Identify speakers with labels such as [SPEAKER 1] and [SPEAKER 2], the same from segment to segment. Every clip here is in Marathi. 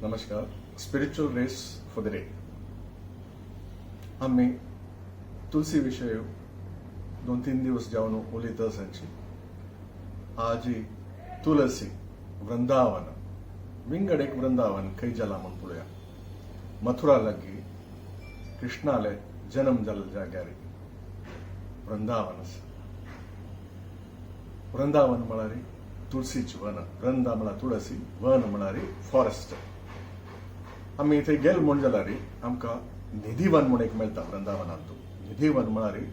[SPEAKER 1] नमस्कार. Spiritual race for the day. आम्ही तुलसी विषय 2-3 दिवस जाऊन उलित असायची. आजी तुलसी वृंदावन विंगड एक वृंदावन कई जला मन पुळया मथुरा लगी कृष्णाले जन्म जल जाग्यारी वृंदावन वृंदावन म्हणारी तुळशीची वन. वृंदा म्हणा तुळसी, वन म्हणारी फॉरेस्ट. आम्ही इथे गेल म्हण जाल्यार आमकां निधीवन म्हणून एक मेळटा वृंदावनांतू. निधीवन म्हणारी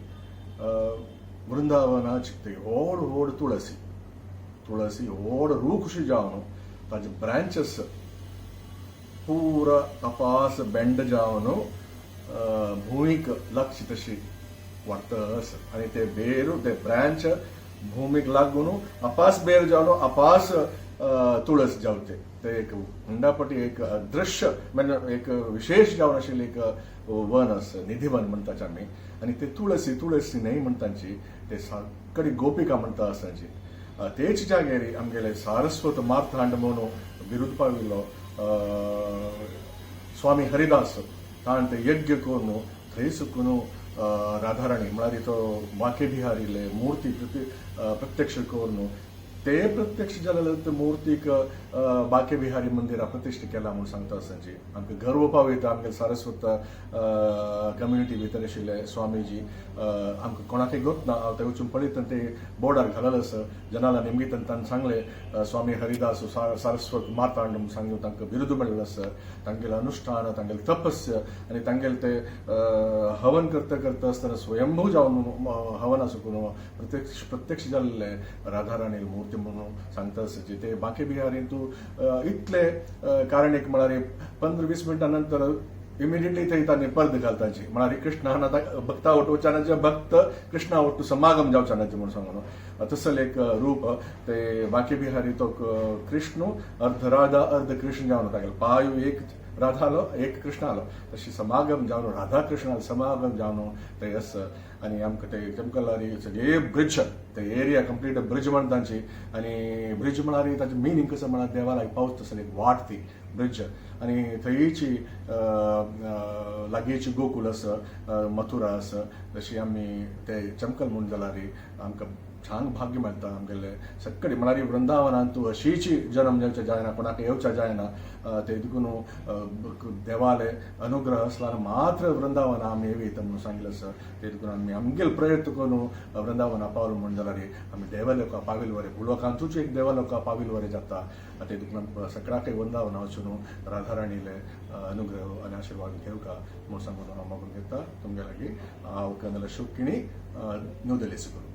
[SPEAKER 1] वृंदावनाची ते व्हड व्हड तुळसी व्हड रूख कशी जावन ताजे ब्रांचेस पुरा अपास बेंड जावन भूमीक लक्ष तशी वाडटस आनी ते बेरू ते ब्रांच भूमीक लागून अपास बेर जावन अपास तुळस जावते. ते एक हुंडापटी एक दृश्य म्हणजे एक विशेष जावन आशिल्ली एक वन आसा, निधीवन म्हणटाच आमी. आनी ते तुळसी न्हय म्हणटाची ते साकडी गोपिका म्हणटा आसाची. तेच जाग्यार आमगेले सारस्वत मार्थांड म्हणून बिरुद पाविल्लो स्वामी हरिदास ताण ते यज्ञ करून थंय सुकून राधाराणी म्हळ्यार तो बाके बिहारीले मूर्ती प्रत्यक्ष करून ते प्रत्यक्ष जालेले मूर्तीक बाके बिहारी मंदिरा प्रतिष्ठा केला म्हणून सांगता आसाची. आमकां गर्व पावयता आमगे सारस्वत कम्युनिटी भितर आशिल्ले स्वामीजी. आमकां कोणाकय गोत ना, हांव थंय वचून पळयता ते बोर्डार घाललेले आसा. जनाला निमगीत तांणे सांगले स्वामी हरिदास सारस्वत मातांड म्हणून सांगून तांकां बिरुद मेळ्ळेलें आसा. तांगेलें अनुष्ठान, तांगेलें तपस्य आनी तांगेलें ते हवन करता आसतना स्वयंभू जावन हवन सुकून प्रत्यक्ष जाल्ले राधाराणी मूर्ती म्हणून सांगता आसाची. ते बाके बिहारीन तूं इतले कारणीक म्हळ्यार 15-20 मिनटां नंतर इमिडिएटली थंय तांणी पर्द घालताची. म्हळ्यार कृष्णान भक्ता वटवच्यानाचे भक्त कृष्णा वट्टू समागम जावच्यानाचे म्हणून सांगून तसले एक रूप ते बाके बिहारी तो कृष्ण अर्ध राधा अर्ध कृष्ण जावन तागेले पांय एक राधा आलो एक कृष्ण आलो तशी समागम जावन राधा कृष्ण समागम जावन थंय आसा. आनी आमकां ते चमकलारी सगळे ब्रिज ते एरिया कंप्लीट ब्रिज म्हण तांची. आनी ब्रिज म्हळ्यार ताचें मिनींग कसो म्हळ्यार देवालाय पावस तसली एक वाट ती ब्रिज. आनी थंयची लागींची गोकुल आसा, मथुरा आसा. तशी आमी ते चमकल म्हूण जाल्यार आमकां छान भाग्य मेळटा. आमगेले सक्कडी म्हळ्यार वृंदावनांतू अशीची जन्म जावचे जायना, कोणाक येवचे जायना. ते देखून देवाले अनुग्रह आसल्यार मात्र वृंदावना आमी येवयता म्हणून सांगिल्लें आसा. ते देखून आमी आमगेले प्रयत्न करून वृंदावना पावलो म्हण जाल्यार आमी देवा लोकां पाविल वरें पुलोकांतूच एक देवा लोकां पाविल वरें जाता. ते देखून सगळ्याक वृंदावना वचून राधाराणीले अनुग्रह आनी आशिर्वाद घेवका म्हणून सांगून हांव मागून घेता. तुमगे लागीं हांव कनल शुक्किणी न्यू दिल्ली सुकून.